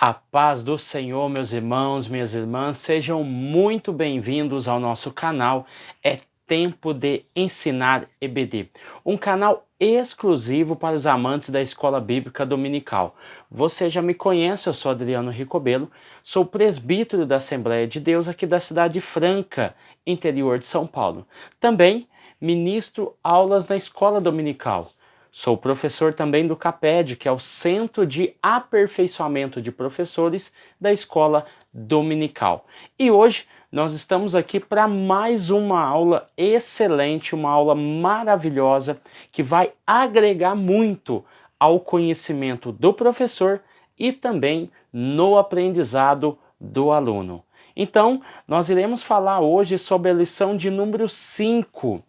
A paz do Senhor, meus irmãos, minhas irmãs, sejam muito bem-vindos ao nosso canal. É Tempo de Ensinar EBD, um canal exclusivo para os amantes da Escola Bíblica Dominical. Você já me conhece, eu sou Adriano Ricobelo, sou presbítero da Assembleia de Deus aqui da cidade Franca, interior de São Paulo. Também ministro aulas na Escola Dominical. Sou professor também do CAPED, que é o Centro de Aperfeiçoamento de Professores da Escola Dominical. E hoje nós estamos aqui para mais uma aula excelente, uma aula maravilhosa, que vai agregar muito ao conhecimento do professor e também no aprendizado do aluno. Então, nós iremos falar hoje sobre a lição de número 5.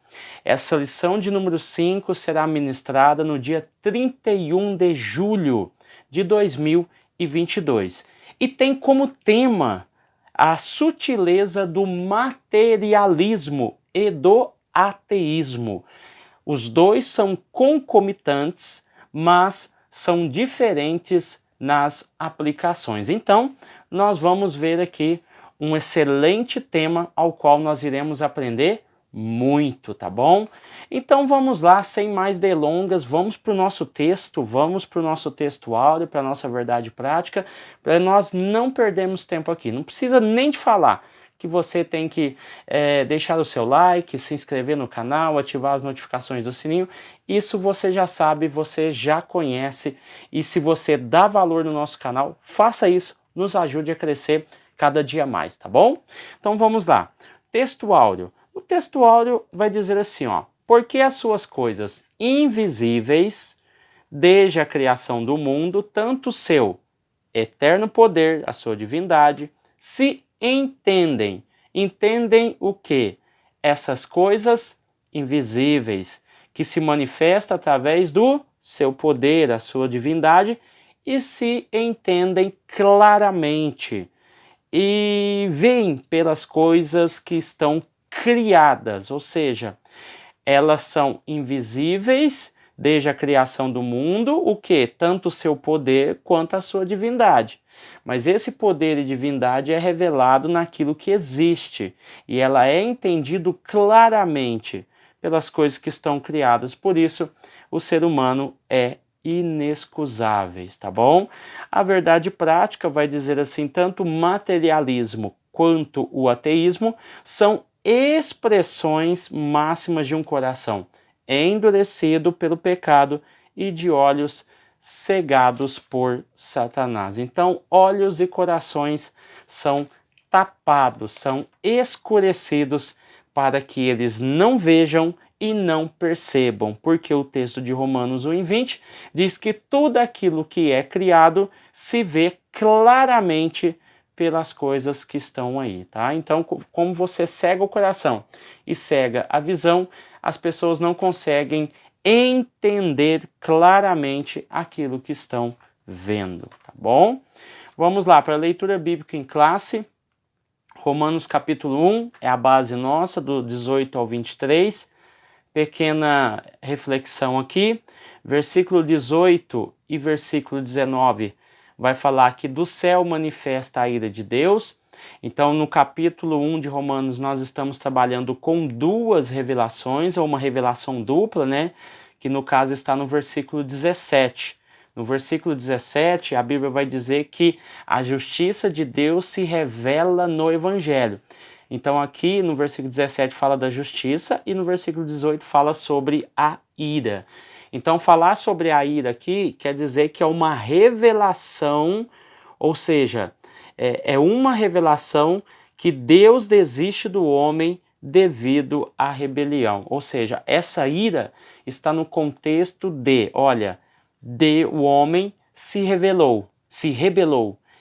Essa lição de número 5 será ministrada no dia 31 de julho de 2022 e tem como tema a sutileza do materialismo e do ateísmo. Os dois são concomitantes, mas são diferentes nas aplicações. Então, nós vamos ver aqui um excelente tema ao qual nós iremos aprender muito, tá bom? Então vamos lá, sem mais delongas, vamos para o nosso texto, vamos para o nosso texto áureo, para a nossa verdade prática, para nós não perdermos tempo aqui. Não precisa nem de falar que você tem que deixar o seu like, se inscrever no canal, ativar as notificações do sininho. Isso você já sabe, você já conhece, e se você dá valor no nosso canal, faça isso, nos ajude a crescer cada dia mais, tá bom? Então vamos lá. Texto áureo. O texto áureo vai dizer assim, ó: porque as suas coisas invisíveis, desde a criação do mundo, tanto o seu eterno poder, a sua divindade, se entendem. Entendem o quê? Essas coisas invisíveis, que se manifestam através do seu poder, a sua divindade, e se entendem claramente. E veem pelas coisas que estão criadas, ou seja, elas são invisíveis desde a criação do mundo, o que? Tanto o seu poder quanto a sua divindade. Mas esse poder e divindade é revelado naquilo que existe, e ela é entendido claramente pelas coisas que estão criadas. Por isso, o ser humano é inexcusáveis, tá bom? A verdade prática vai dizer assim: tanto o materialismo quanto o ateísmo são expressões máximas de um coração endurecido pelo pecado e de olhos cegados por Satanás. Então, olhos e corações são tapados, são escurecidos para que eles não vejam e não percebam, porque o texto de Romanos 1:20 diz que tudo aquilo que é criado se vê claramente pelas coisas que estão aí, tá? Então, como você cega o coração e cega a visão, as pessoas não conseguem entender claramente aquilo que estão vendo, tá bom? Vamos lá para a leitura bíblica em classe. Romanos capítulo 1 é a base nossa, do 18 ao 23. Pequena reflexão aqui, versículo 18 e versículo 19 vai falar que do céu manifesta a ira de Deus. Então, no capítulo 1 de Romanos, nós estamos trabalhando com duas revelações, ou uma revelação dupla, né? Que no caso está no versículo 17. No versículo 17, a Bíblia vai dizer que a justiça de Deus se revela no Evangelho. Então aqui no versículo 17 fala da justiça e no versículo 18 fala sobre a ira. Então falar sobre a ira aqui quer dizer que é uma revelação, ou seja, é uma revelação que Deus desiste do homem devido à rebelião. Ou seja, essa ira está no contexto de, olha, o homem se rebelou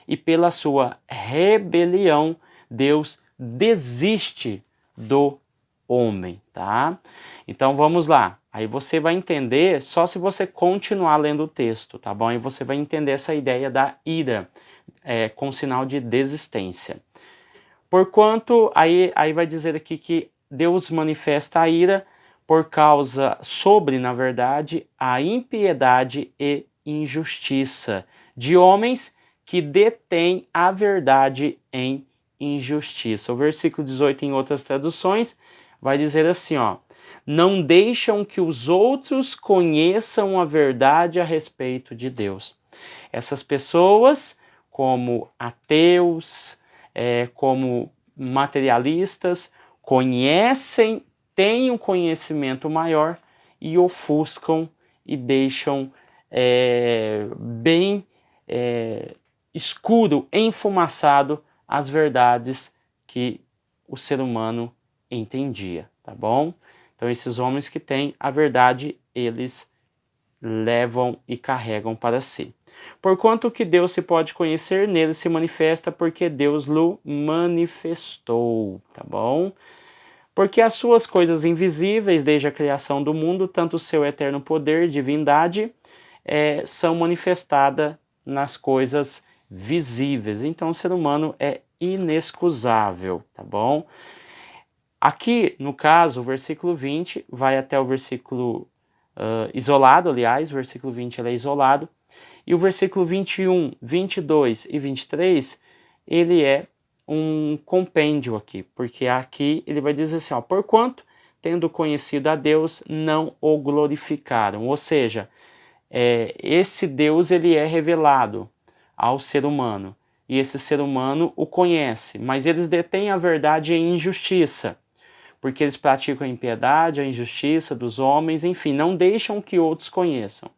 e pela sua rebelião Deus desiste do homem, tá? Então vamos lá. Aí você vai entender só se você continuar lendo o texto, tá bom? Aí você vai entender essa ideia da ira com sinal de desistência. Porquanto, aí vai dizer aqui que Deus manifesta a ira por causa, na verdade, a impiedade e injustiça de homens que detém a verdade em injustiça. O versículo 18, em outras traduções, vai dizer assim, ó: não deixam que os outros conheçam a verdade a respeito de Deus. Essas pessoas, como ateus, como materialistas, conhecem, têm um conhecimento maior e ofuscam e deixam bem escuro, enfumaçado as verdades que o ser humano entendia, tá bom? Então esses homens que têm a verdade, eles levam e carregam para si. Porquanto que Deus se pode conhecer, nele se manifesta, porque Deus lhe manifestou, tá bom? Porque as suas coisas invisíveis, desde a criação do mundo, tanto o seu eterno poder, divindade, são manifestadas nas coisas visíveis. Então o ser humano é inexcusável, tá bom? Aqui, no caso, o versículo 20 vai até o versículo isolado, aliás, o versículo 20 ele é isolado, e o versículo 21, 22 e 23, ele é um compêndio aqui, porque aqui ele vai dizer assim, ó: porquanto, tendo conhecido a Deus, não o glorificaram. Ou seja, esse Deus ele é revelado ao ser humano, e esse ser humano o conhece, mas eles detêm a verdade em injustiça, porque eles praticam a impiedade, a injustiça dos homens, enfim, não deixam que outros conheçam.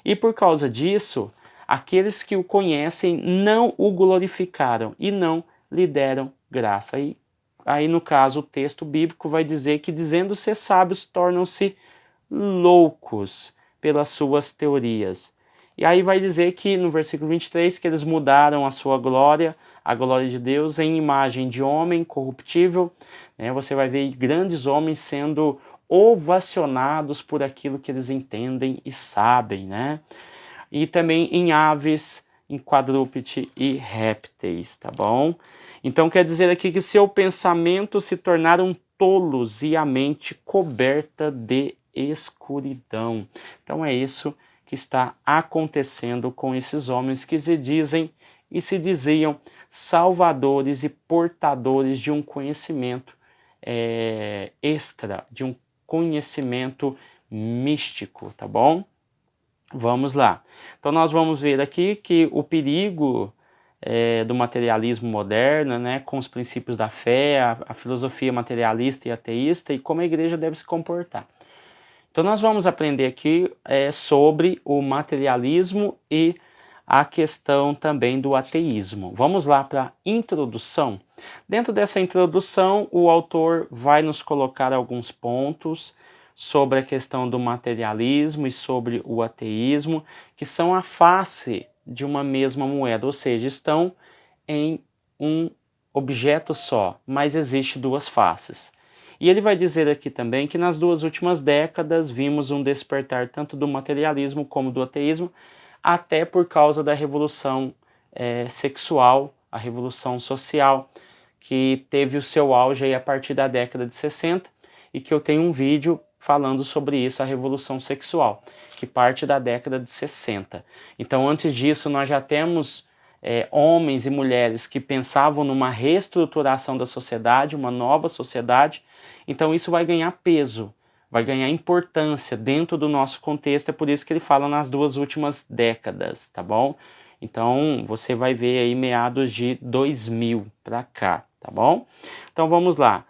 E por causa disso, aqueles que o conhecem não o glorificaram e não lhe deram graça. Aí no caso, o texto bíblico vai dizer que, dizendo ser sábios, tornam-se loucos pelas suas teorias. E aí vai dizer que no versículo 23 que eles mudaram a sua glória, a glória de Deus, em imagem de homem corruptível. Você vai ver grandes homens sendo ovacionados por aquilo que eles entendem e sabem, né? E também em aves, em quadrúpede e répteis, tá bom? Então quer dizer aqui que seu pensamento se tornaram tolos e a mente coberta de escuridão. Então é isso que está acontecendo com esses homens que se dizem e se diziam salvadores e portadores de um conhecimento extra, de um conhecimento místico, tá bom? Vamos lá. Então nós vamos ver aqui que o perigo do materialismo moderno, né, com os princípios da fé, a filosofia materialista e ateísta, e como a igreja deve se comportar. Então nós vamos aprender aqui sobre o materialismo e a questão também do ateísmo. Vamos lá para a introdução. Dentro dessa introdução, o autor vai nos colocar alguns pontos sobre a questão do materialismo e sobre o ateísmo, que são a face de uma mesma moeda, ou seja, estão em um objeto só, mas existe duas faces. E ele vai dizer aqui também que nas 2 últimas décadas vimos um despertar tanto do materialismo como do ateísmo, até por causa da revolução sexual, a revolução social, que teve o seu auge aí a partir da década de 60, e que eu tenho um vídeo falando sobre isso, a revolução sexual, que parte da década de 60. Então, antes disso, nós já temos homens e mulheres que pensavam numa reestruturação da sociedade, uma nova sociedade. Então isso vai ganhar peso, vai ganhar importância dentro do nosso contexto, é por isso que ele fala nas 2 últimas décadas, tá bom? Então você vai ver aí meados de 2000 para cá, tá bom? Então vamos lá.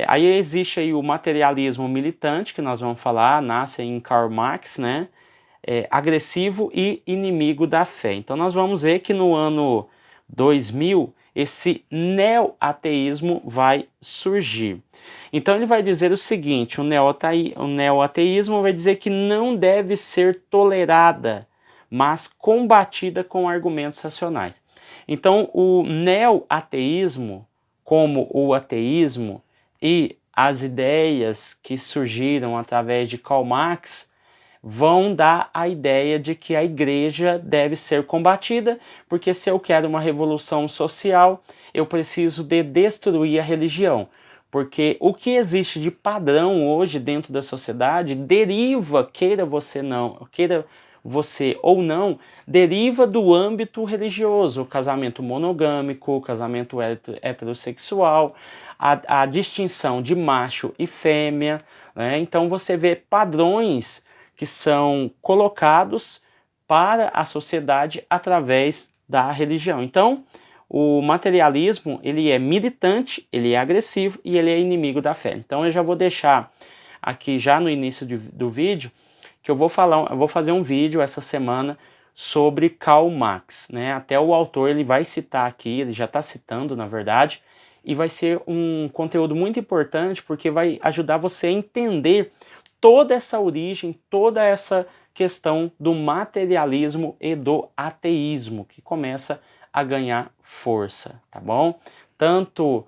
Aí existe aí o materialismo militante, que nós vamos falar, nasce em Karl Marx, né? Agressivo e inimigo da fé. Então nós vamos ver que no ano 2000 esse neo-ateísmo vai surgir. Então ele vai dizer o seguinte: o neo-ateísmo vai dizer que não deve ser tolerada, mas combatida com argumentos racionais. Então o neo-ateísmo, como o ateísmo e as ideias que surgiram através de Karl Marx, vão dar a ideia de que a igreja deve ser combatida, porque se eu quero uma revolução social, eu preciso de destruir a religião. Porque o que existe de padrão hoje dentro da sociedade deriva, queira você não, queira você ou não, deriva do âmbito religioso, o casamento monogâmico, o casamento heterossexual, a distinção de macho e fêmea, né? Então você vê padrões que são colocados para a sociedade através da religião. Então, o materialismo, ele é militante, ele é agressivo e ele é inimigo da fé. Então eu já vou deixar aqui já no início do vídeo que eu vou fazer um vídeo essa semana sobre Karl Marx, né? Até o autor ele vai citar aqui, ele já está citando na verdade, e vai ser um conteúdo muito importante porque vai ajudar você a entender toda essa origem, toda essa questão do materialismo e do ateísmo que começa a ganhar força, tá bom? Tanto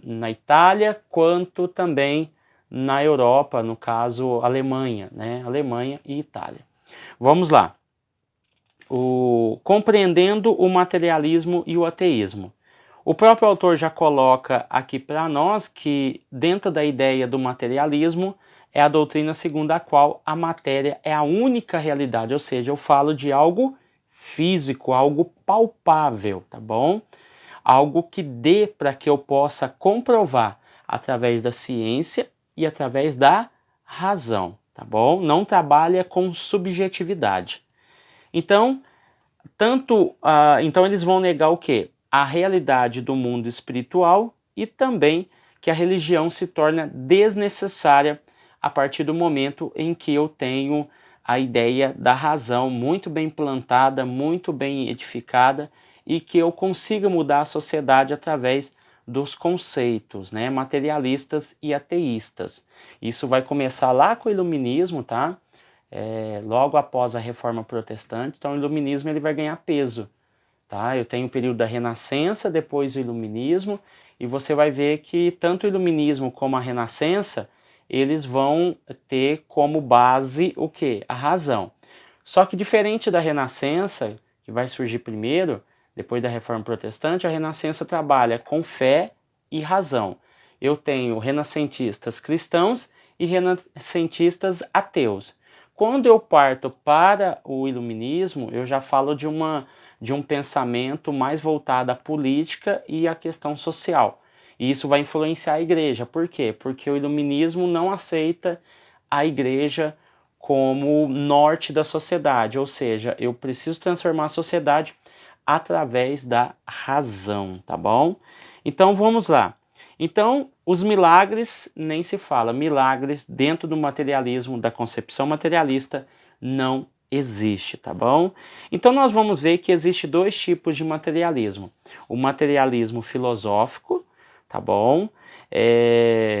na Itália quanto também na Europa, no caso Alemanha, né? Alemanha e Itália. Vamos lá. Compreendendo o materialismo e o ateísmo. O próprio autor já coloca aqui para nós que dentro da ideia do materialismo é a doutrina segundo a qual a matéria é a única realidade, ou seja, eu falo de algo físico, algo palpável, tá bom? Algo que dê para que eu possa comprovar através da ciência e através da razão, tá bom? Não trabalha com subjetividade. Então, então eles vão negar o quê? A realidade do mundo espiritual e também que a religião se torna desnecessária a partir do momento em que eu tenho a ideia da razão muito bem plantada, muito bem edificada e que eu consiga mudar a sociedade através dos conceitos, né, materialistas e ateístas. Isso vai começar lá com o iluminismo, tá? Logo após a Reforma Protestante, então o iluminismo ele vai ganhar peso, tá? Eu tenho o período da Renascença, depois o iluminismo, e você vai ver que tanto o iluminismo como a Renascença, eles vão ter como base o quê? A razão. Só que diferente da Renascença, que vai surgir primeiro, depois da Reforma Protestante, a Renascença trabalha com fé e razão. Eu tenho renascentistas cristãos e renascentistas ateus. Quando eu parto para o iluminismo, eu já falo de um pensamento mais voltado à política e à questão social. E isso vai influenciar a igreja. Por quê? Porque o iluminismo não aceita a igreja como norte da sociedade, ou seja, eu preciso transformar a sociedade através da razão, tá bom? Então vamos lá. Então, os milagres, nem se fala, milagres dentro do materialismo, da concepção materialista, não existe, tá bom? Então nós vamos ver que existe dois tipos de materialismo. O materialismo filosófico, tá bom?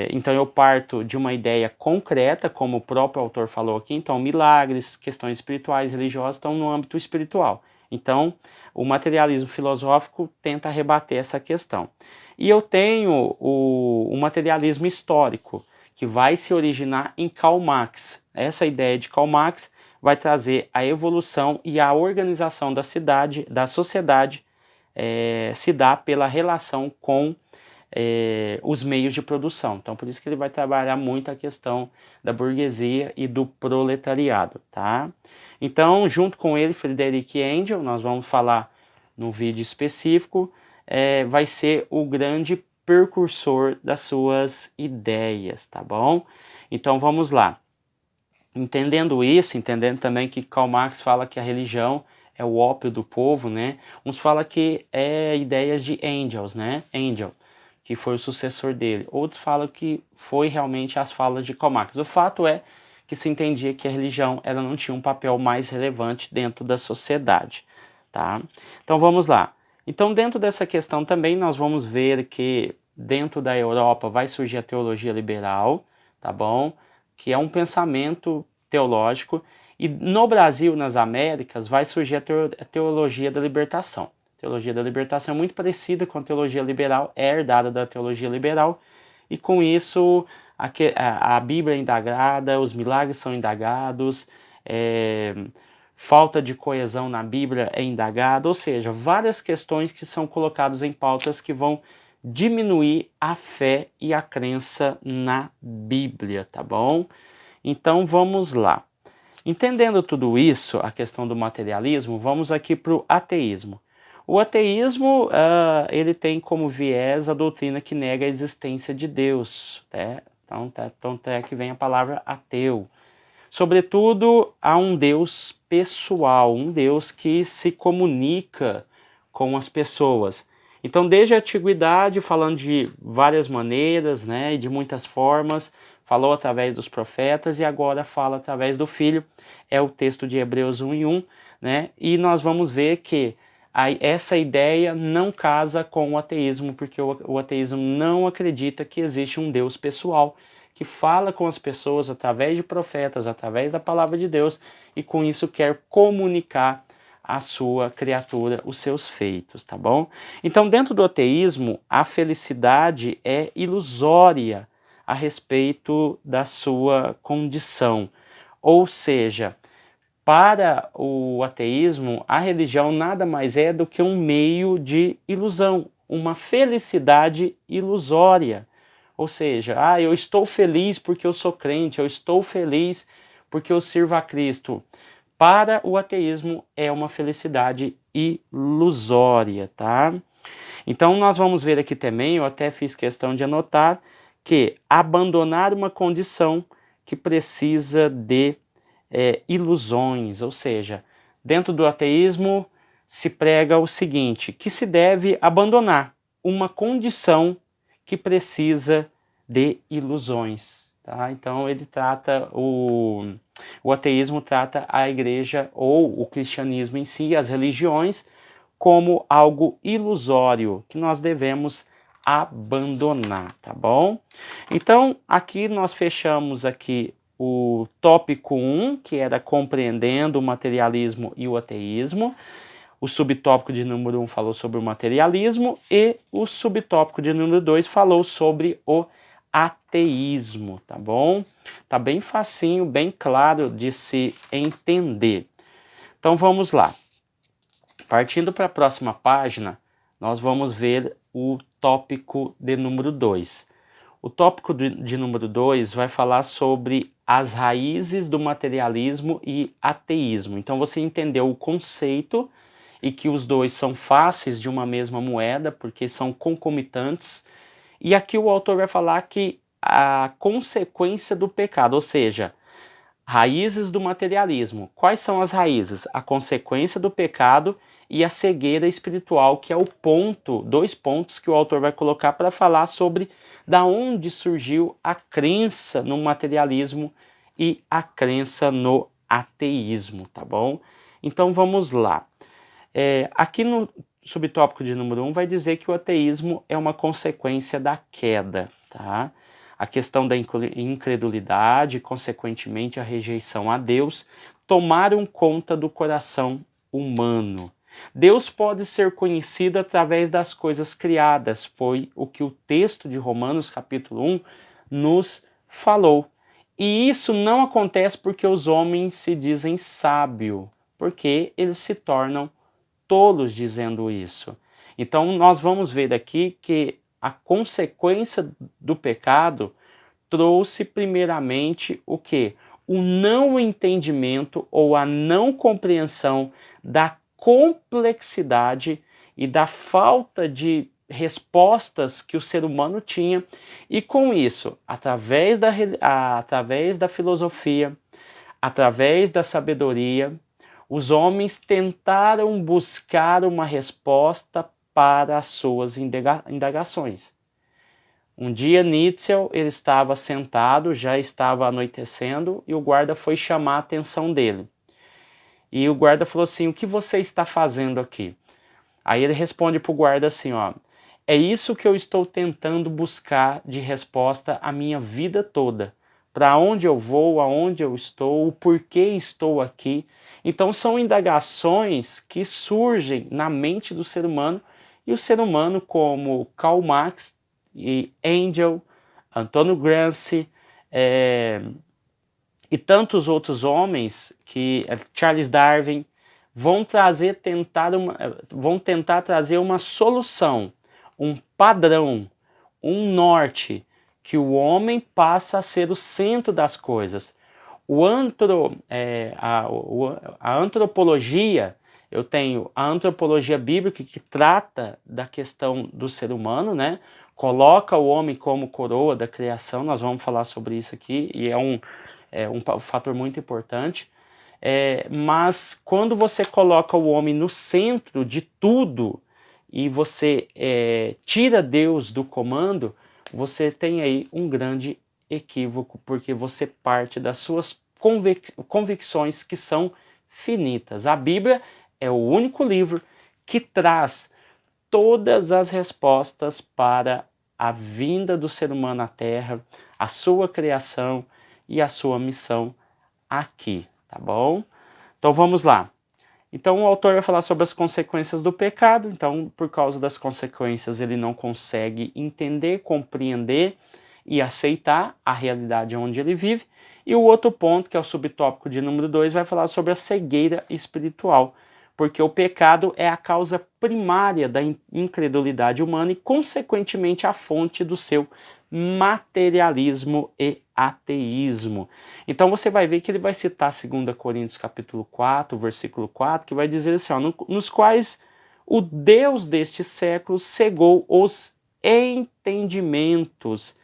Então eu parto de uma ideia concreta, como o próprio autor falou aqui, então milagres, questões espirituais, religiosas estão no âmbito espiritual. Então o materialismo filosófico tenta rebater essa questão. E eu tenho o materialismo histórico, que vai se originar em Karl Marx. Essa ideia de Karl Marx vai trazer a evolução e a organização da sociedade se dá pela relação com os meios de produção. Então, por isso que ele vai trabalhar muito a questão da burguesia e do proletariado, tá? Então, junto com ele, Friedrich Engels, nós vamos falar num vídeo específico, vai ser o grande precursor das suas ideias, tá bom? Então, vamos lá. Entendendo isso, entendendo também que Karl Marx fala que a religião é o ópio do povo, né? Uns falam que é ideias de Engels, né? Engels, que foi o sucessor dele. Outros falam que foi realmente as falas de Karl Marx. O fato é que se entendia que a religião ela não tinha um papel mais relevante dentro da sociedade, tá? Então vamos lá. Então dentro dessa questão também nós vamos ver que dentro da Europa vai surgir a teologia liberal, tá bom? Que é um pensamento teológico, e no Brasil, nas Américas, vai surgir a teologia da libertação. A teologia da libertação é muito parecida com a teologia liberal, é herdada da teologia liberal, e com isso a Bíblia é indagada, os milagres são indagados, falta de coesão na Bíblia é indagada, ou seja, várias questões que são colocadas em pautas que vão diminuir a fé e a crença na Bíblia, tá bom? Então vamos lá. Entendendo tudo isso, a questão do materialismo, vamos aqui para o ateísmo. O ateísmo, ele tem como viés a doutrina que nega a existência de Deus, né? Então até que vem a palavra ateu. Sobretudo, há um Deus pessoal, um Deus que se comunica com as pessoas. Então, desde a antiguidade, falando de várias maneiras, né, e de muitas formas, falou através dos profetas e agora fala através do Filho. É o texto de Hebreus 1:1, né? E nós vamos ver que essa ideia não casa com o ateísmo, porque o ateísmo não acredita que existe um Deus pessoal, que fala com as pessoas através de profetas, através da palavra de Deus, e com isso quer comunicar a sua criatura, os seus feitos, tá bom? Então, dentro do ateísmo, a felicidade é ilusória a respeito da sua condição. Ou seja, para o ateísmo, a religião nada mais é do que um meio de ilusão, uma felicidade ilusória. Ou seja, eu estou feliz porque eu sou crente, eu estou feliz porque eu sirvo a Cristo. Para o ateísmo é uma felicidade ilusória, tá? Então nós vamos ver aqui também, eu até fiz questão de anotar, que abandonar uma condição que precisa de ilusões, ou seja, dentro do ateísmo se prega o seguinte, que se deve abandonar uma condição que precisa de ilusões, tá? Então ele trata, o ateísmo trata a igreja ou o cristianismo em si, as religiões, como algo ilusório que nós devemos abandonar, tá bom? Então aqui nós fechamos aqui o tópico 1, que era compreendendo o materialismo e o ateísmo. O subtópico de número 1 falou sobre o materialismo e o subtópico de número 2 falou sobre o ateísmo, tá bom? Tá bem facinho, bem claro de se entender. Então vamos lá. Partindo para a próxima página, nós vamos ver o tópico de número 2. O tópico de número 2 vai falar sobre as raízes do materialismo e ateísmo. Então você entendeu o conceito e que os dois são faces de uma mesma moeda, porque são concomitantes. E aqui o autor vai falar que a consequência do pecado, ou seja, raízes do materialismo. Quais são as raízes? A consequência do pecado e a cegueira espiritual, que é o ponto, 2 pontos que o autor vai colocar para falar sobre da onde surgiu a crença no materialismo e a crença no ateísmo, tá bom? Então vamos lá. Aqui no subtópico de número 1 vai dizer que o ateísmo é uma consequência da queda, tá? A questão da incredulidade, consequentemente a rejeição a Deus, tomaram conta do coração humano. Deus pode ser conhecido através das coisas criadas, foi o que o texto de Romanos capítulo 1 nos falou. E isso não acontece porque os homens se dizem sábios, porque eles se tornam tolos dizendo isso. Então nós vamos ver aqui que a consequência do pecado trouxe primeiramente o quê? O não entendimento ou a não compreensão da complexidade e da falta de respostas que o ser humano tinha, e com isso, através da filosofia, através da sabedoria, os homens tentaram buscar uma resposta para as suas indagações. Um dia Nietzsche ele estava sentado, já estava anoitecendo, e o guarda foi chamar a atenção dele. E o guarda falou assim: o que você está fazendo aqui? Aí ele responde para o guarda assim: é isso que eu estou tentando buscar de resposta a minha vida toda. Para onde eu vou, aonde eu estou, o porquê estou aqui. Então são indagações que surgem na mente do ser humano, e o ser humano, como Karl Marx e Engels, Antônio Gramsci e tantos outros homens, que Charles Darwin, vão tentar trazer uma solução, um padrão, um norte, que o homem passa a ser o centro das coisas. A antropologia, eu tenho a antropologia bíblica que trata da questão do ser humano, né? Coloca o homem como coroa da criação, nós vamos falar sobre isso aqui, e é um fator muito importante. Mas quando você coloca o homem no centro de tudo e você tira Deus do comando, você tem aí um grande equívoco, porque você parte das suas convicções que são finitas. A Bíblia é o único livro que traz todas as respostas para a vinda do ser humano à Terra, a sua criação e a sua missão aqui, tá bom? Então vamos lá. Então o autor vai falar sobre as consequências do pecado. Então, por causa das consequências, ele não consegue entender, compreender e aceitar a realidade onde ele vive. E o outro ponto, que é o subtópico de número 2, vai falar sobre a cegueira espiritual, porque o pecado é a causa primária da incredulidade humana e, consequentemente, a fonte do seu materialismo e ateísmo. Então você vai ver que ele vai citar 2 Coríntios capítulo 4, versículo 4, que vai dizer assim, ó, nos quais o Deus deste século cegou os entendimentos,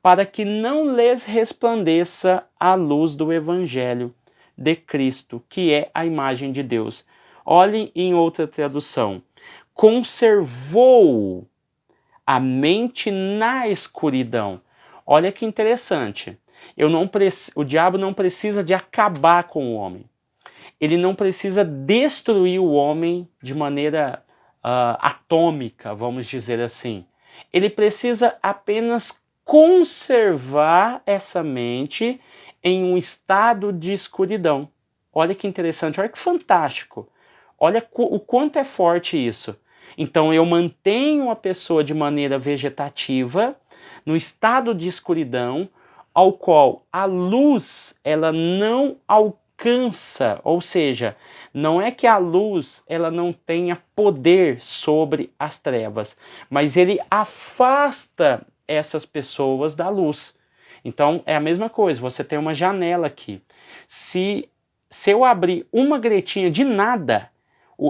para que não lhes resplandeça a luz do evangelho de Cristo, que é a imagem de Deus. Olhem em outra tradução. Conservou a mente na escuridão. Olha que interessante. O diabo não precisa de acabar com o homem. Ele não precisa destruir o homem de maneira atômica, vamos dizer assim. Ele precisa apenas conservar essa mente em um estado de escuridão. Olha que interessante, olha que fantástico. Olha o quanto é forte isso. Então eu mantenho a pessoa de maneira vegetativa, no estado de escuridão, ao qual a luz ela não alcança, ou seja, não é que a luz ela não tenha poder sobre as trevas, mas ele afasta essas pessoas da luz. Então é a mesma coisa, você tem uma janela aqui. Se eu abrir uma gretinha de nada,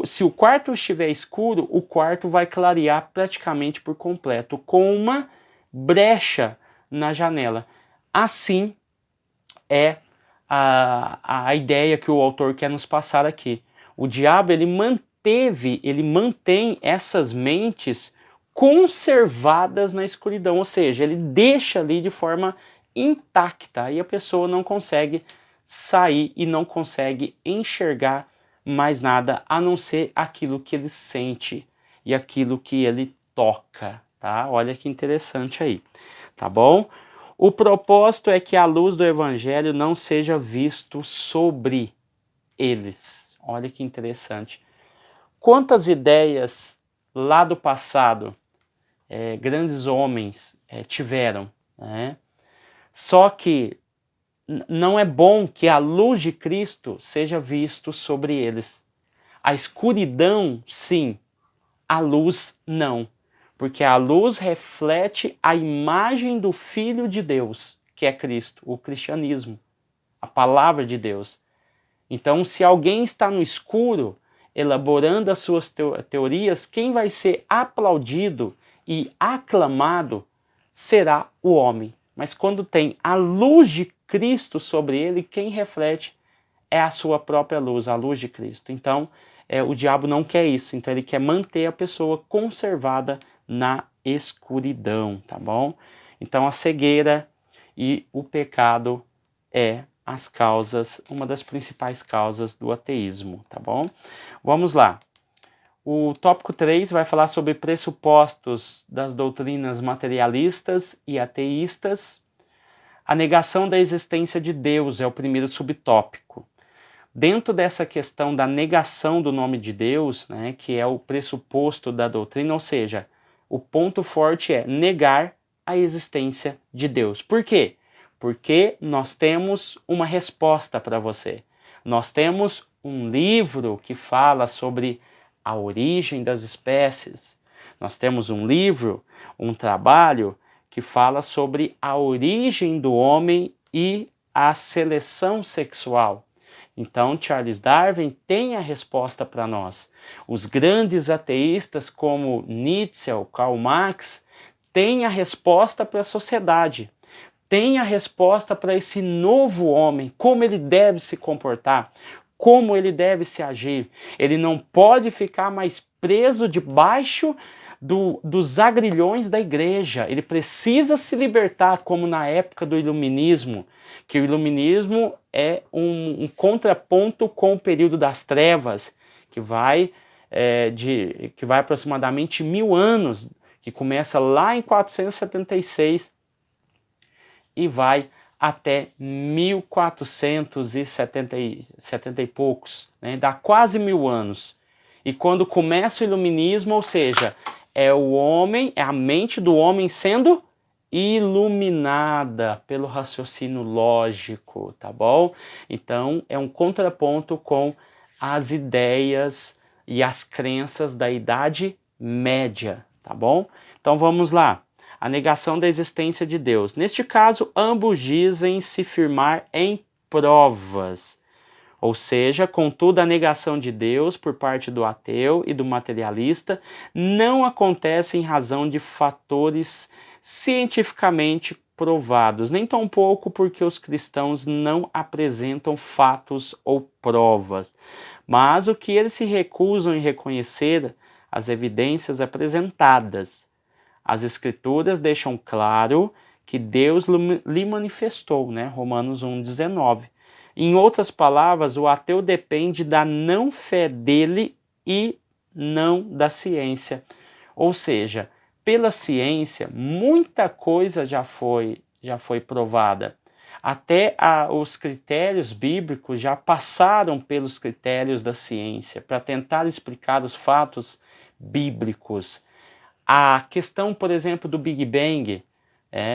se o quarto estiver escuro, o quarto vai clarear praticamente por completo, com uma brecha na janela. Assim é a ideia que o autor quer nos passar aqui. O diabo ele mantém essas mentes conservadas na escuridão, ou seja, ele deixa ali de forma intacta e a pessoa não consegue sair e não consegue enxergar mais nada a não ser aquilo que ele sente e aquilo que ele toca, tá? Olha que interessante aí, tá bom? O propósito é que a luz do evangelho não seja visto sobre eles. Olha que interessante. Quantas ideias lá do passado grandes homens tiveram, né? Só que não é bom que a luz de Cristo seja visto sobre eles. A escuridão, sim, a luz não. Porque a luz reflete a imagem do Filho de Deus, que é Cristo, o cristianismo, a palavra de Deus. Então, se alguém está no escuro, elaborando as suas teorias, quem vai ser aplaudido e aclamado será o homem. Mas quando tem a luz de Cristo sobre ele, quem reflete é a sua própria luz, a luz de Cristo. Então, o diabo não quer isso. Então, ele quer manter a pessoa conservada na escuridão, tá bom? Então, a cegueira e o pecado é as causas, uma das principais causas do ateísmo, tá bom? Vamos lá. O tópico 3 vai falar sobre pressupostos das doutrinas materialistas e ateístas. A negação da existência de Deus é o primeiro subtópico. Dentro dessa questão da negação do nome de Deus, né, que é o pressuposto da doutrina, ou seja, o ponto forte é negar a existência de Deus. Por quê? Porque nós temos uma resposta para você. Nós temos um livro que fala sobre a origem das espécies. Nós temos um livro, um trabalho que fala sobre a origem do homem e a seleção sexual? Então, Charles Darwin tem a resposta para nós. Os grandes ateístas como Nietzsche, Karl Marx, têm a resposta para a sociedade. Tem a resposta para esse novo homem, como ele deve se comportar, como ele deve se agir. Ele não pode ficar mais preso debaixo dos agrilhões da igreja. Ele precisa se libertar, como na época do Iluminismo, que o Iluminismo é um contraponto com o período das trevas, que vai aproximadamente 1000 anos, que começa lá em 476 e vai até 1470 e poucos, né? Dá quase 1000 anos. E quando começa o iluminismo, ou seja, é o homem, é a mente do homem sendo iluminada pelo raciocínio lógico, tá bom? Então é um contraponto com as ideias e as crenças da Idade Média, tá bom? Então vamos lá. A negação da existência de Deus. Neste caso, ambos dizem se firmar em provas. Ou seja, contudo, a negação de Deus por parte do ateu e do materialista não acontece em razão de fatores cientificamente provados, nem tampouco porque os cristãos não apresentam fatos ou provas, mas o que eles se recusam em reconhecer as evidências apresentadas. As Escrituras deixam claro que Deus lhe manifestou, né? Romanos 1,19. Em outras palavras, o ateu depende da não fé dele e não da ciência. Ou seja, pela ciência, muita coisa já foi provada. Até os critérios bíblicos já passaram pelos critérios da ciência para tentar explicar os fatos bíblicos. A questão, por exemplo, do Big Bang,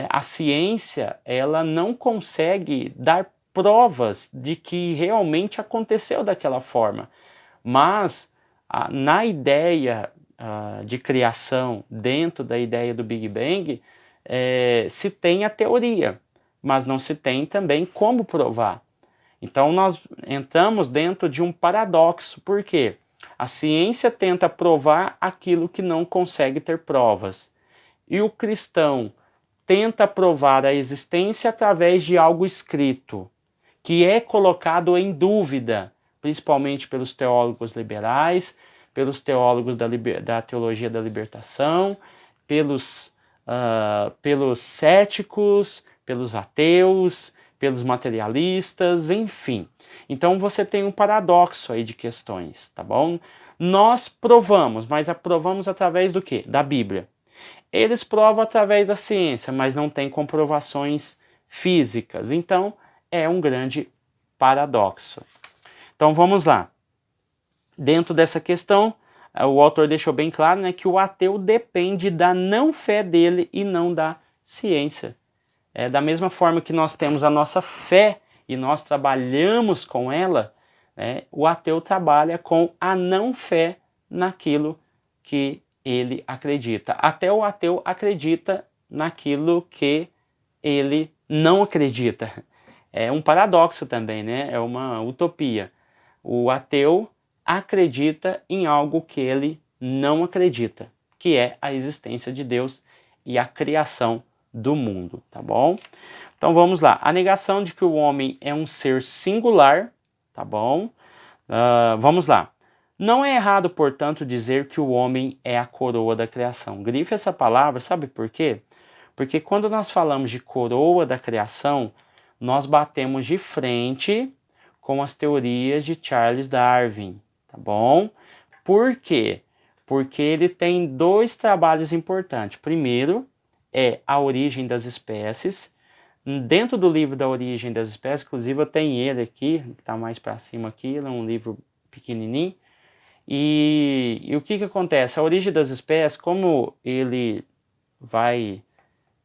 a ciência ela não consegue dar provas de que realmente aconteceu daquela forma, mas na ideia de criação, dentro da ideia do Big Bang, se tem a teoria, mas não se tem também como provar. Então nós entramos dentro de um paradoxo, por quê? A ciência tenta provar aquilo que não consegue ter provas. E o cristão tenta provar a existência através de algo escrito, que é colocado em dúvida, principalmente pelos teólogos liberais, pelos teólogos da teologia da libertação, pelos céticos, pelos ateus, pelos materialistas, enfim. Então você tem um paradoxo aí de questões, tá bom? Nós provamos, mas provamos através do quê? Da Bíblia. Eles provam através da ciência, mas não tem comprovações físicas. Então é um grande paradoxo. Então vamos lá. Dentro dessa questão, o autor deixou bem claro, né, que o ateu depende da não fé dele e não da ciência. Da mesma forma que nós temos a nossa fé e nós trabalhamos com ela, né, o ateu trabalha com a não fé naquilo que ele acredita. Até o ateu acredita naquilo que ele não acredita. É um paradoxo também, né? É uma utopia. O ateu acredita em algo que ele não acredita, que é a existência de Deus e a criação do mundo, tá bom? Então vamos lá. A negação de que o homem é um ser singular, tá bom? Vamos lá. Não é errado, portanto, dizer que o homem é a coroa da criação. Grife essa palavra, sabe por quê? Porque quando nós falamos de coroa da criação, nós batemos de frente com as teorias de Charles Darwin, tá bom? Por quê? Porque ele tem dois trabalhos importantes. Primeiro, é a origem das espécies. Dentro do livro da origem das espécies, inclusive eu tenho ele aqui, que está mais para cima aqui, ele é um livro pequenininho. E o que acontece? A origem das espécies, como ele vai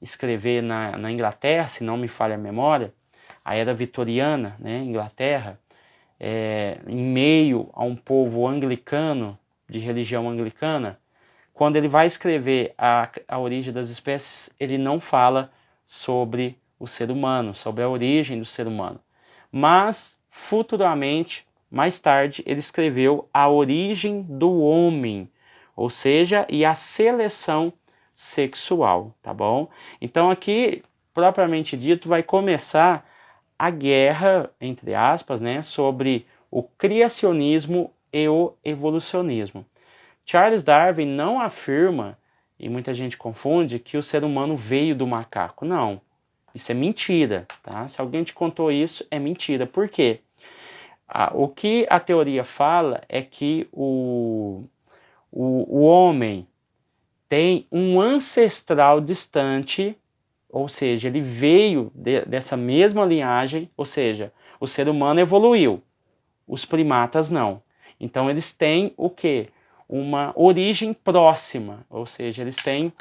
escrever na Inglaterra, se não me falha a memória, a era vitoriana, né, Inglaterra, em meio a um povo anglicano, de religião anglicana, quando ele vai escrever a origem das espécies, ele não fala sobre o ser humano, sobre a origem do ser humano. Mas, futuramente, mais tarde, ele escreveu A Origem do Homem, ou seja, e a seleção sexual, tá bom? Então aqui, propriamente dito, vai começar a guerra, entre aspas, né, sobre o criacionismo e o evolucionismo. Charles Darwin não afirma, e muita gente confunde, que o ser humano veio do macaco. Não, isso é mentira, tá? Se alguém te contou isso, é mentira. Por quê? O que a teoria fala é que o homem tem um ancestral distante, ou seja, ele veio dessa mesma linhagem, ou seja, o ser humano evoluiu, os primatas não. Então eles têm o quê? Uma origem próxima, ou seja, eles têm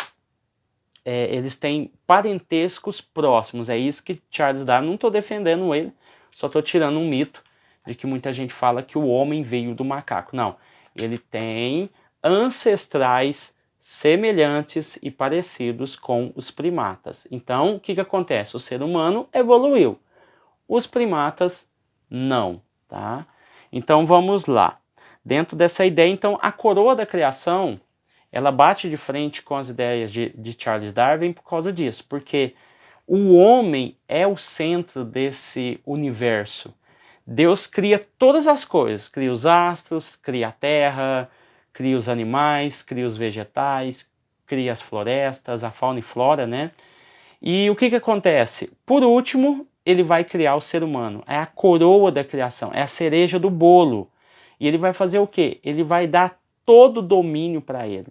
parentescos próximos. É isso que Charles Darwin, não estou defendendo ele, só estou tirando um mito de que muita gente fala que o homem veio do macaco. Não, ele tem ancestrais semelhantes e parecidos com os primatas. Então, o que acontece? O ser humano evoluiu, os primatas não, tá? Então, vamos lá. Dentro dessa ideia, então, a coroa da criação, ela bate de frente com as ideias de Charles Darwin por causa disso, porque o homem é o centro desse universo. Deus cria todas as coisas, cria os astros, cria a terra, cria os animais, cria os vegetais, cria as florestas, a fauna e flora, né? E o que acontece? Por último, ele vai criar o ser humano. É a coroa da criação, é a cereja do bolo. E ele vai fazer o quê? Ele vai dar todo o domínio para ele.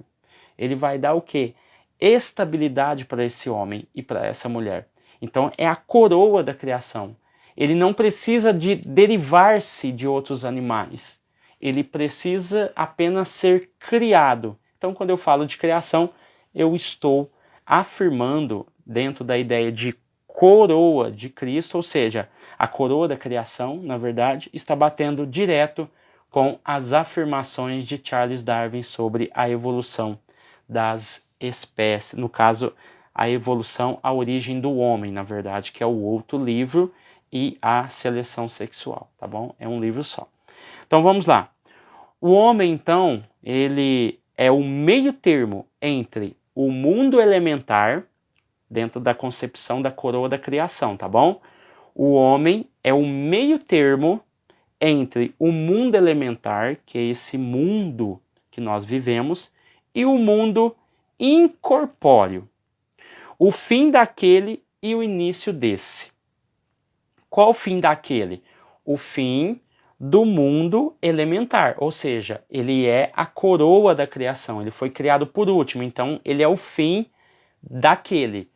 Ele vai dar o quê? Estabilidade para esse homem e para essa mulher. Então é a coroa da criação. Ele não precisa de derivar-se de outros animais. Ele precisa apenas ser criado. Então, quando eu falo de criação, eu estou afirmando dentro da ideia de coroa de Cristo, ou seja, a coroa da criação, na verdade, está batendo direto com as afirmações de Charles Darwin sobre a evolução das espécies, no caso, a evolução, a origem do homem, na verdade, que é o outro livro, e a seleção sexual, tá bom? É um livro só. Então vamos lá. O homem, então, ele é o meio termo entre o mundo elementar, dentro da concepção da coroa da criação, tá bom? O homem é o meio termo entre o mundo elementar, que é esse mundo que nós vivemos, e o mundo incorpóreo. O fim daquele e o início desse. Qual o fim daquele? O fim do mundo elementar, ou seja, ele é a coroa da criação, ele foi criado por último, então ele é o fim daquele,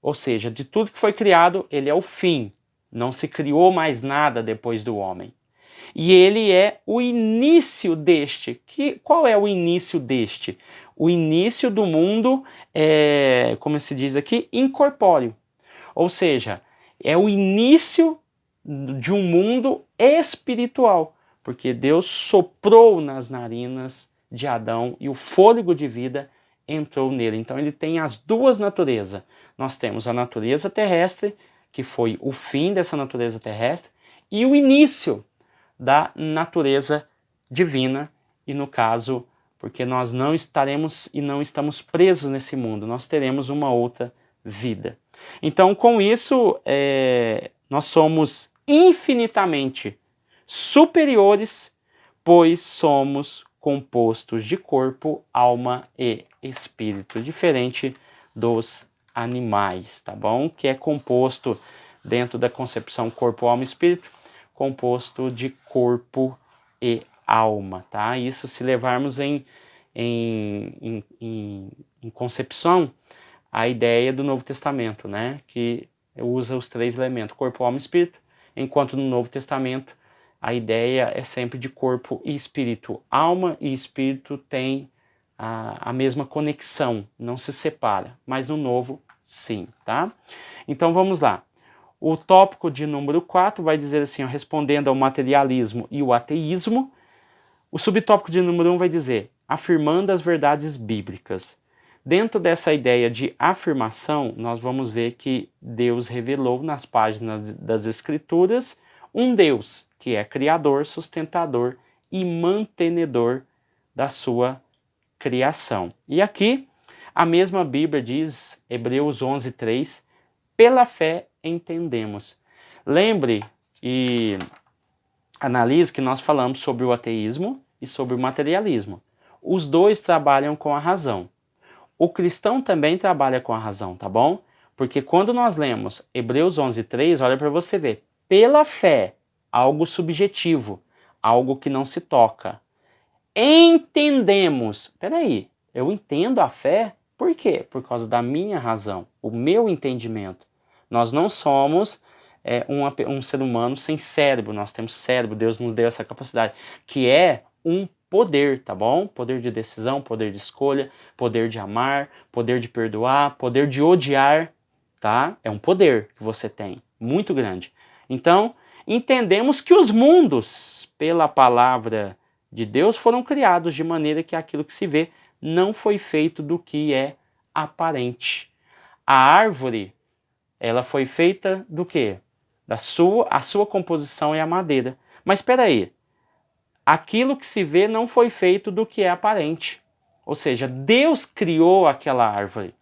ou seja, de tudo que foi criado, ele é o fim, não se criou mais nada depois do homem. E ele é o início deste. Qual é o início deste? O início do mundo, como se diz aqui, incorpóreo, ou seja, é o início de um mundo espiritual, porque Deus soprou nas narinas de Adão e o fôlego de vida entrou nele. Então ele tem as duas naturezas. Nós temos a natureza terrestre, que foi o fim dessa natureza terrestre, e o início da natureza divina, e no caso, porque nós não estaremos e não estamos presos nesse mundo, nós teremos uma outra vida. Então, com isso, nós somos infinitamente superiores, pois somos compostos de corpo, alma e espírito, diferente dos animais, tá bom? Que é composto, dentro da concepção corpo, alma e espírito, composto de corpo e alma, tá? Isso se levarmos em concepção a ideia do Novo Testamento, né? Que usa os três elementos, corpo, alma e espírito, enquanto no Novo Testamento a ideia é sempre de corpo e espírito. Alma e espírito têm a mesma conexão, não se separa, mas no Novo, sim, tá? Então vamos lá. O tópico de número 4 vai dizer assim, ó, respondendo ao materialismo e o ateísmo. O subtópico de número 1 vai dizer, afirmando as verdades bíblicas. Dentro dessa ideia de afirmação, nós vamos ver que Deus revelou nas páginas das Escrituras um Deus que é criador, sustentador e mantenedor da sua criação. E aqui a mesma Bíblia diz, Hebreus 11:3, pela fé entendemos. Lembre e analise que nós falamos sobre o ateísmo e sobre o materialismo. Os dois trabalham com a razão. O cristão também trabalha com a razão, tá bom? Porque quando nós lemos Hebreus 11:3, olha para você ver, pela fé, algo subjetivo, algo que não se toca. Entendemos. Peraí, eu entendo a fé? Por quê? Por causa da minha razão, o meu entendimento. Nós não somos um ser humano sem cérebro, nós temos cérebro, Deus nos deu essa capacidade, que é um poder, tá bom? Poder de decisão, poder de escolha, poder de amar, poder de perdoar, poder de odiar, tá? É um poder que você tem, muito grande. Então, entendemos que os mundos, pela palavra de Deus, foram criados de maneira que aquilo que se vê não foi feito do que é aparente. A árvore, ela foi feita do quê? A sua composição é a madeira. Mas espera aí, aquilo que se vê não foi feito do que é aparente. Ou seja, Deus criou aquela árvore.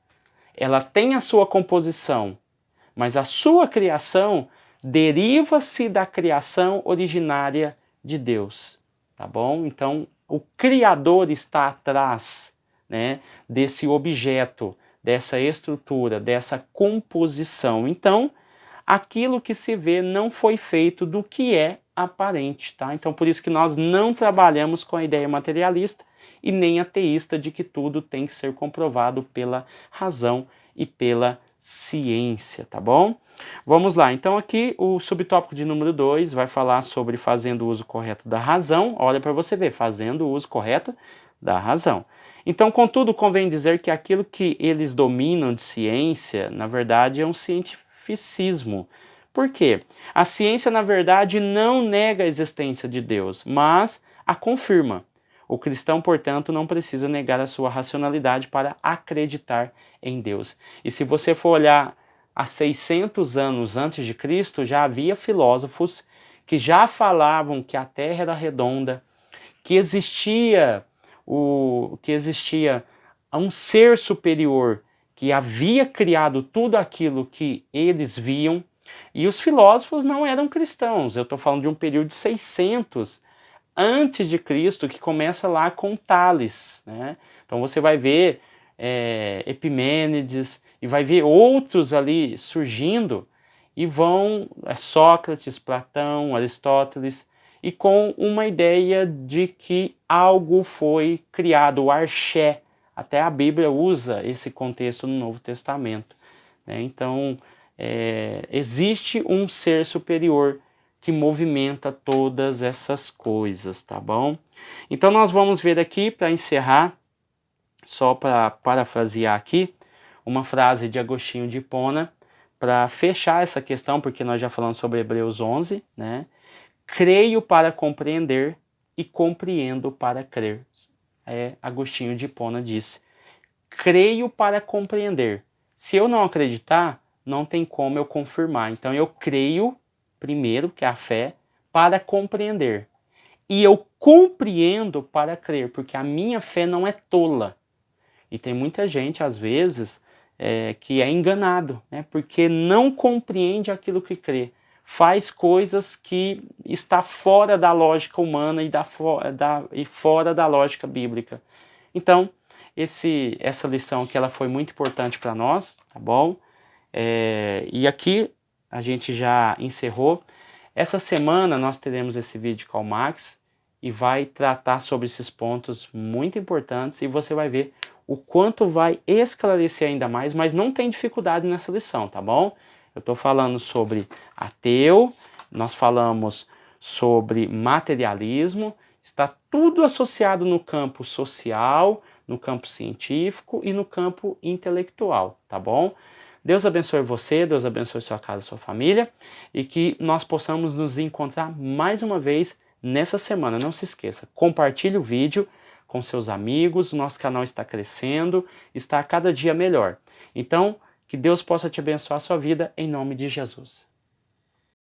Ela tem a sua composição, mas a sua criação deriva-se da criação originária de Deus. Tá bom? Então, o Criador está atrás, né, desse objeto, dessa estrutura, dessa composição. Então, aquilo que se vê não foi feito do que é aparente, tá? Então, por isso que nós não trabalhamos com a ideia materialista e nem ateísta de que tudo tem que ser comprovado pela razão e pela ciência, tá bom? Vamos lá, então aqui o subtópico de número 2 vai falar sobre fazendo o uso correto da razão. Olha para você ver, fazendo o uso correto da razão. Então, contudo, convém dizer que aquilo que eles dominam de ciência, na verdade, é um cientificismo. Por quê? A ciência, na verdade, não nega a existência de Deus, mas a confirma. O cristão, portanto, não precisa negar a sua racionalidade para acreditar em Deus. E se você for olhar há 600 anos antes de Cristo, já havia filósofos que já falavam que a Terra era redonda, que existia um ser superior que havia criado tudo aquilo que eles viam, e os filósofos não eram cristãos. Eu estou falando de um período de 600 antes de Cristo, que começa lá com Tales, né? Então você vai ver Epimênides e vai ver outros ali surgindo, e vão Sócrates, Platão, Aristóteles, e com uma ideia de que algo foi criado, o arché. Até a Bíblia usa esse contexto no Novo Testamento, né? Então, existe um ser superior que movimenta todas essas coisas, tá bom? Então, nós vamos ver aqui, para encerrar, só para parafrasear aqui, uma frase de Agostinho de Hipona, para fechar essa questão, porque nós já falamos sobre Hebreus 11, né? Creio para compreender e compreendo para crer. Agostinho de Hipona disse, creio para compreender. Se eu não acreditar, não tem como eu confirmar. Então eu creio, primeiro, que é a fé, para compreender. E eu compreendo para crer, porque a minha fé não é tola. E tem muita gente, às vezes, que é enganado, né? Porque não compreende aquilo que crê. Faz coisas que está fora da lógica humana e fora da lógica bíblica. Então, essa lição aqui ela foi muito importante para nós, tá bom? E aqui a gente já encerrou. Essa semana nós teremos esse vídeo com o Max e vai tratar sobre esses pontos muito importantes, e você vai ver o quanto vai esclarecer ainda mais, mas não tem dificuldade nessa lição, tá bom? Eu estou falando sobre ateu, nós falamos sobre materialismo, está tudo associado no campo social, no campo científico e no campo intelectual, tá bom? Deus abençoe você, Deus abençoe sua casa, sua família, e que nós possamos nos encontrar mais uma vez nessa semana. Não se esqueça, compartilhe o vídeo com seus amigos. O nosso canal está crescendo, está a cada dia melhor. Então, que Deus possa te abençoar a sua vida em nome de Jesus.